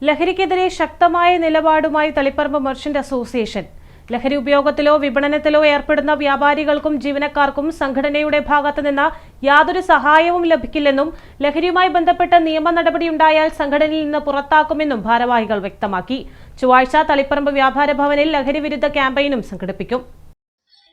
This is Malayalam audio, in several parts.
ലഹരിക്കെതിരെ ശക്തമായ നിലപാടുമായി തളിപ്പറമ്പ് മർച്ചന്റ് അസോസിയേഷൻ. ലഹരി ഉപയോഗത്തിലോ വിപണനത്തിലോ ഏർപ്പെടുന്ന വ്യാപാരികൾക്കും ജീവനക്കാർക്കും സംഘടനയുടെ ഭാഗത്തുനിന്ന് യാതൊരു സഹായവും ലഭിക്കില്ലെന്നും ലഹരിയുമായി ബന്ധപ്പെട്ട നിയമ നടപടിയുണ്ടായാൽ സംഘടനയിൽ നിന്ന് പുറത്താക്കുമെന്നും ഭാരവാഹികൾ വ്യക്തമാക്കി. ചൊവ്വാഴ്ച തളിപ്പറമ്പ് വ്യാപാര ഭവനിൽ ലഹരി വിരുദ്ധ ക്യാമ്പയിനും സംഘടിപ്പിക്കും.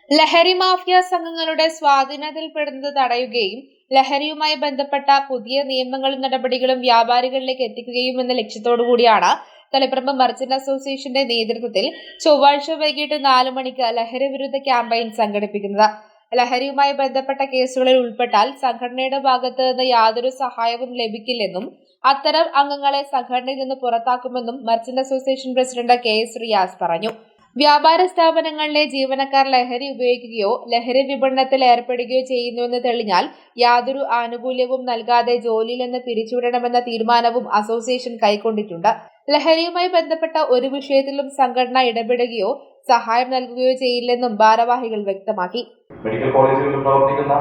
ലഹരി മാഫിയ സംഘങ്ങളുടെ സ്വാധീനത്തിൽപ്പെടുന്നത് തടയുകയും ലഹരിയുമായി ബന്ധപ്പെട്ട പുതിയ നിയമങ്ങളും നടപടികളും വ്യാപാരികളിലേക്ക് എത്തിക്കുകയും എന്ന ലക്ഷ്യത്തോടുകൂടിയാണ് തളിപ്പറമ്പ് മർച്ചന്റ് അസോസിയേഷന്റെ നേതൃത്വത്തിൽ ചൊവ്വാഴ്ച വൈകിട്ട് 4 മണിക്ക് ലഹരി വിരുദ്ധ ക്യാമ്പയിൻ സംഘടിപ്പിക്കുന്നത്. ലഹരിയുമായി ബന്ധപ്പെട്ട കേസുകളിൽ ഉൾപ്പെട്ടാൽ സംഘടനയുടെ ഭാഗത്ത് നിന്ന് യാതൊരു സഹായവും ലഭിക്കില്ലെന്നും അത്തരം അംഗങ്ങളെ സംഘടനയിൽ നിന്ന് പുറത്താക്കുമെന്നും merchant association president KS Riyas പറഞ്ഞു. വ്യാപാര സ്ഥാപനങ്ങളിലെ ജീവനക്കാർ ലഹരി ഉപയോഗിക്കുകയോ ലഹരി വിപണനത്തിൽ ഏർപ്പെടുകയോ ചെയ്യുന്നുവെന്ന് തെളിഞ്ഞാൽ യാതൊരു ആനുകൂല്യവും നൽകാതെ ജോലിയിൽ നിന്ന് പിരിച്ചുവിടണമെന്ന തീരുമാനവും അസോസിയേഷൻ കൈക്കൊണ്ടിട്ടുണ്ട്. ലഹരിയുമായി ബന്ധപ്പെട്ട ഒരു വിഷയത്തിലും സംഘടന ഇടപെടുകയോ സഹായം നൽകുകയോ ചെയ്യില്ലെന്നും ഭാരവാഹികൾ വ്യക്തമാക്കി. മെഡിക്കൽ കോളേജുകളിൽ പ്രവർത്തിക്കുന്ന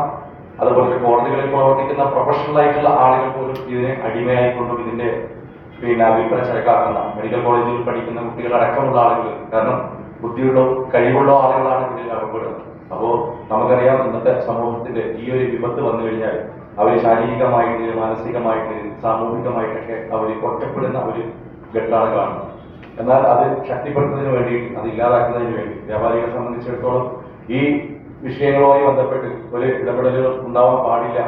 അതുപോലെ കോടതികളിൽ പ്രവർത്തിക്കുന്ന പ്രൊഫഷണൽ ആയിട്ടുള്ള ആളുകൾ പോലും ഇതിനെ അടിമയായിക്കൊണ്ടും ഇതിന്റെ വിൽപ്പന ചരക്കാക്കുന്ന മെഡിക്കൽ കോളേജിൽ പഠിക്കുന്ന കുട്ടികളടക്കമുള്ള ആളുകൾ, കാരണം ബുദ്ധിയുള്ള കഴിവുള്ള ആളുകളാണ് ഇതിൽ അകപ്പെടുന്നത്. അപ്പോൾ നമുക്കറിയാം, ഇന്നത്തെ സമൂഹത്തിന്റെ ഈ ഒരു വിപത്ത് വന്നു കഴിഞ്ഞാൽ അവർ ശാരീരികമായിട്ട് മാനസികമായിട്ട് സാമൂഹികമായിട്ടൊക്കെ അവർ ഒറ്റപ്പെടുന്ന ഒരു ഘട്ടമാണ് കാണുന്നത്. എന്നാൽ അത് ശക്തിപ്പെടുത്തുന്നതിന് വേണ്ടി, അത് ഇല്ലാതാക്കുന്നതിന് വേണ്ടി വ്യാപാരികളെ സംബന്ധിച്ചിടത്തോളം ഈ വിഷയങ്ങളുമായി ബന്ധപ്പെട്ട് ഒരു ഇടപെടലുകൾ ഉണ്ടാവാൻ പാടില്ല.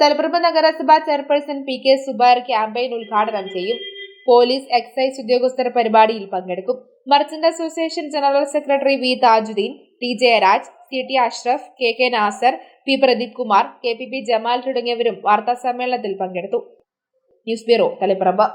തളിപ്പറമ്പ് നഗരസഭ ചെയർപേഴ്സൺ PK സുബൈർ ക്യാമ്പയിൻ ഉദ്ഘാടനം ചെയ്യും. പോലീസ്, എക്സൈസ് ഉദ്യോഗസ്ഥർ പരിപാടിയിൽ പങ്കെടുക്കും. Merchant association general secretary V Thajudheen, T Jayaraj, CT Ashraf, KK Nasar, P Pradeep Kumar, KPP Jamal തുടങ്ങിയവരും വാർത്താ സമ്മേളനത്തിൽ പങ്കെടുത്തു. News bureau, Taliparamba.